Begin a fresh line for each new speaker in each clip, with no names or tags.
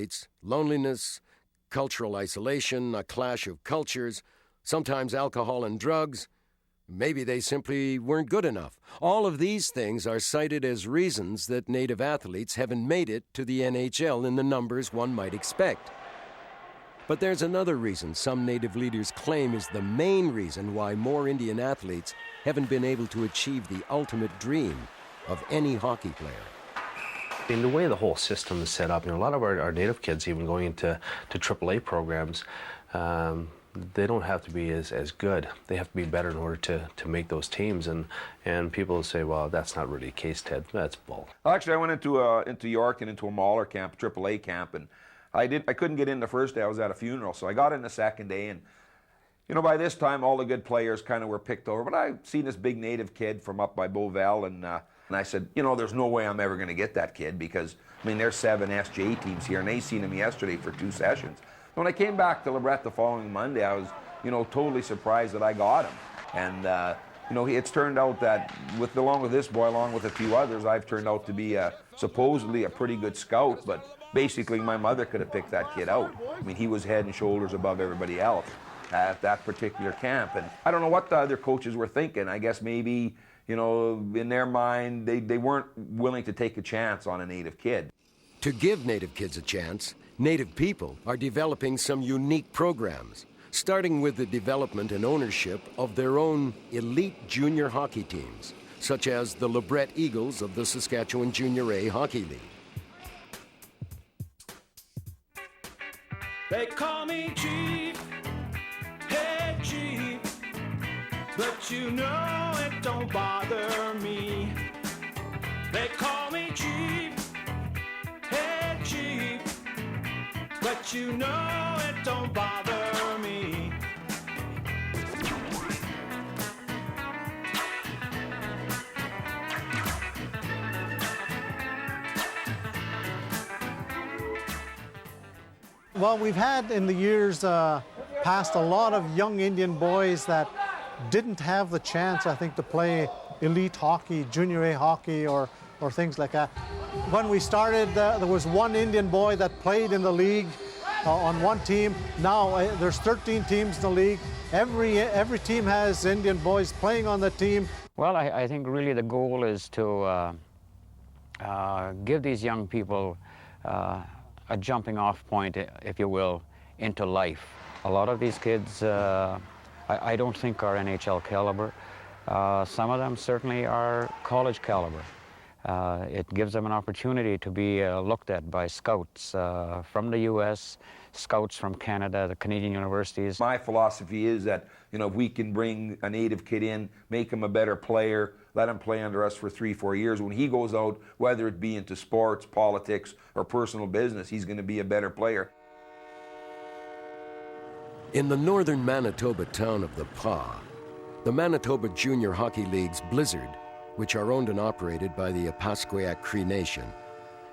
athletes, loneliness, cultural isolation, a clash of cultures, sometimes alcohol and drugs. Maybe they simply weren't good enough. All of these things are cited as reasons that Native athletes haven't made it to the NHL in the numbers one might expect. But there's another reason some Native leaders claim is the main reason why more Indian athletes haven't been able to achieve the ultimate dream of any hockey player.
In the way the whole system is set up, a lot of our Native kids, even going into AAA programs, they don't have to be as good. They have to be better in order to make those teams. And people say, well, that's not really the case, Ted. That's bull.
Actually, I went into York and into a Mahler camp, AAA camp, and I couldn't get in the first day. I was at a funeral, so I got in the second day, and by this time all the good players kind of were picked over. But I seen this big Native kid from up by Beauval, and I said, there's no way I'm ever going to get that kid because there's 7 SJ teams here, and they seen him yesterday for 2 sessions. When I came back to LeBret the following Monday, I was totally surprised that I got him, and it's turned out that along with this boy, along with a few others, I've turned out to be supposedly a pretty good scout, but basically my mother could have picked that kid out. He was head and shoulders above everybody else at that particular camp, and I don't know what the other coaches were thinking. I guess maybe, in their mind, they weren't willing to take a chance on a Native kid.
To give Native kids a chance, Native people are developing some unique programs, starting with the development and ownership of their own elite junior hockey teams, such as the LeBret Eagles of the Saskatchewan Junior A Hockey League.
They call me Chief, Head Chief, but it don't bother me. They call me Chief, Head Chief, but it don't bother me.
Well, we've had in the years past a lot of young Indian boys that didn't have the chance, I think, to play elite hockey, junior A hockey, or things like that. When we started, there was one Indian boy that played in the league on one team. Now there's 13 teams in the league. Every team has Indian boys playing on the team.
Well, I think really the goal is to give these young people a jumping off point, if you will, into life. A lot of these kids, I don't think are NHL caliber. Some of them certainly are college caliber. It gives them an opportunity to be looked at by scouts from the U.S., scouts from Canada, the Canadian universities.
My philosophy is that, if we can bring a Native kid in, make him a better player, let him play under us for 3-4 years. When he goes out, whether it be into sports, politics, or personal business, he's going to be a better player.
In the northern Manitoba town of The Pas, the Manitoba Junior Hockey League's Blizzard, which are owned and operated by the Opaskwayak Cree Nation,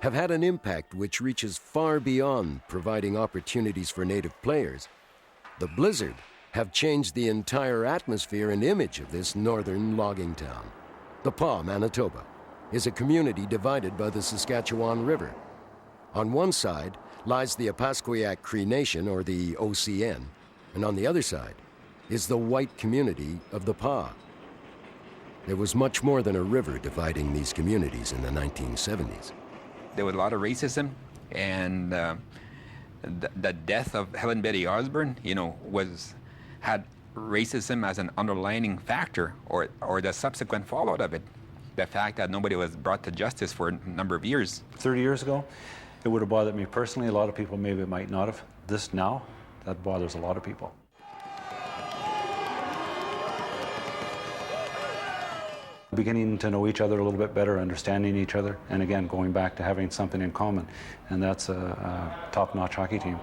have had an impact which reaches far beyond providing opportunities for Native players. The Blizzard have changed the entire atmosphere and image of this northern logging town. The Pas, Manitoba, is a community divided by the Saskatchewan River. On one side lies the Opaskwayak Cree Nation, or the OCN, and on the other side is the white community of the Pas. There was much more than a river dividing these communities in the 1970s.
There was a lot of racism, and the death of Helen Betty Osborne, had racism as an underlining factor, or the subsequent fallout of it. The fact that nobody was brought to justice for a number of years.
30 years ago, it would have bothered me personally. A lot of people maybe might not have. This now, that bothers a lot of people. Beginning to know each other a little bit better, understanding each other, and again, going back to having something in common, and that's a top-notch hockey team.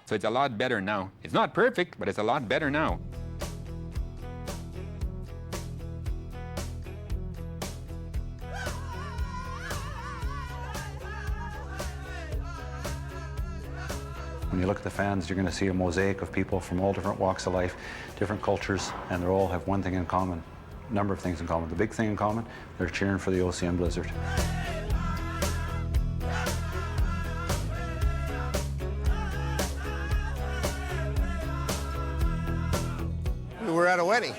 So it's a lot better now. It's not perfect, but it's a lot better now.
When you look at the fans, you're going to see a mosaic of people from all different walks of life, different cultures, and they all have one thing in common. number of things in common. The big thing in common, they're cheering for the OCN Blizzard.
We were at a wedding.